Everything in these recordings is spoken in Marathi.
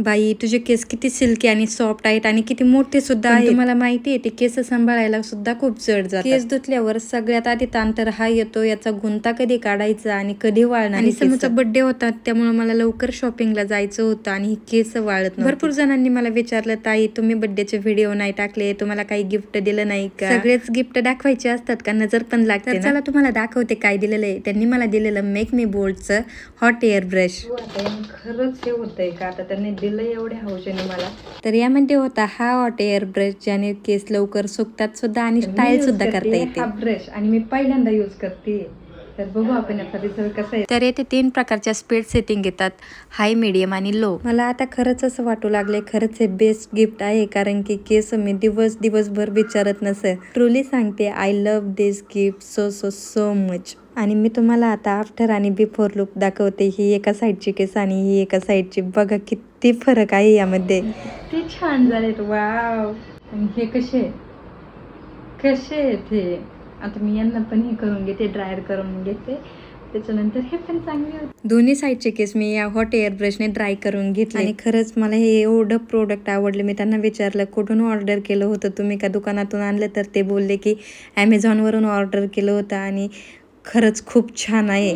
बाई तुझे केस किती सिल्की आणि सॉफ्ट आहेत आणि किती मोठे सुद्धा आहेत. तुम्हाला माहिती आहे ते केस सांभाळायला सुद्धा खूप जड जातात. केस धुतल्यावर सगळ्यात आधी तांतर हा येतो, याचा गुंता कधी काढायचा आणि कधी वाळणार. आणि समूचा बर्थडे होता त्यामुळे मला लवकर शॉपिंगला जायचं होतं आणि ही केस वाळत नव्हती. भरपूर जणांनी मला विचारलं, ताई तुम्ही बर्थडेचे व्हिडिओ नाही टाकले, तुम्हाला काही गिफ्ट दिलं नाही का? सगळेच गिफ्ट दाखवायचे असतात का? नजर पण लागते. चला तुम्हाला दाखवते काय दिलेलं आहे. त्यांनी मला दिलेलं मेक मी बोल्डचं हॉट एअर ब्रश. खरंच हे होतंय का? आता त्यांनी दिलं एवढ्या हौशेने मला. तर यामध्ये होता हा हॉट एअर ब्रश, ज्याने केस लवकर सुकतात सुद्धा आणि स्टाईल सुद्धा करता येते. हा ब्रश आणि मी पहिल्यांदा यूज करते, तर बघू आपण याचा रिझल्ट कसा आहे. तर येथे 3 प्रकारच्या स्पीड सेटिंग येतात, हाय, मीडियम आणि लो. मला आता खरंच असं वाटू लागले खरंच हे बेस्ट गिफ्ट आहे, कारण की केस मी दिवसभर विचारत नसे. ट्रुली सांगते, I love this gift so so so much. आणि मी तुम्हाला आता आफ्टर आणि बिफोर लुक दाखवते. ही एका साईडची केस आणि ही एका साईडची. बघा किती फरक आहे यामध्ये. किती छान झालेत, वाव. आणि हे कसे आहेत हे. आता मी यांना पण हे करून घेते, ड्रायर करून घेते, त्याच्यानंतर हे पण चांगले होते. दोन्ही साईडचे केस मी या हॉट एअर ब्रशने ड्राय करून घेतले आणि खरंच मला हे एवढं प्रोडक्ट आवडले. मी त्यांना विचारलं कुठून ऑर्डर केलं होतं तुम्ही, का दुकानातून आणलं? तर ते बोलले की ॲमेझॉनवरून ऑर्डर केलं होतं आणि खरंच खूप छान आहे.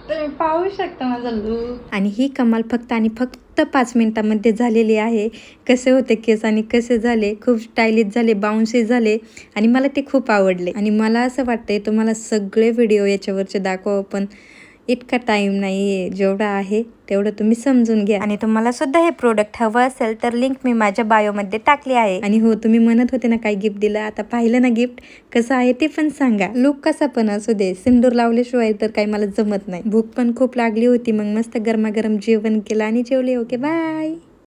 तुम्ही पाहू शकता माझा लुक. आणि ही कमाल फक्त 5 मिनिटांमध्ये झालेली आहे. कसे होते केस आणि कसे झाले, खूप स्टायलिश झाले, बाउन्सी झाले आणि मला ते खूप आवडले. आणि मला असं वाटतंय तुम्हाला सगळे व्हिडिओ याच्यावरचे दाखवा, पण इतका टाईम नाही आहे. जेवढा आहे तेवढं तुम्ही समजून घ्या. आणि तुम्हाला सुद्धा हे प्रोडक्ट हवं असेल तर लिंक मी माझ्या बायोमध्ये टाकली आहे. आणि हो, तुम्ही म्हणत होते ना काय गिफ्ट दिलं, आता पाहिलं ना गिफ्ट कसं आहे ते पण सांगा. लुक कसा पण असू दे, सिंदूर लावल्याशिवाय तर काही मला जमत नाही. भूक पण खूप लागली होती, मग मस्त गरमागरम जेवण केलं आणि जेवले. Okay, bye.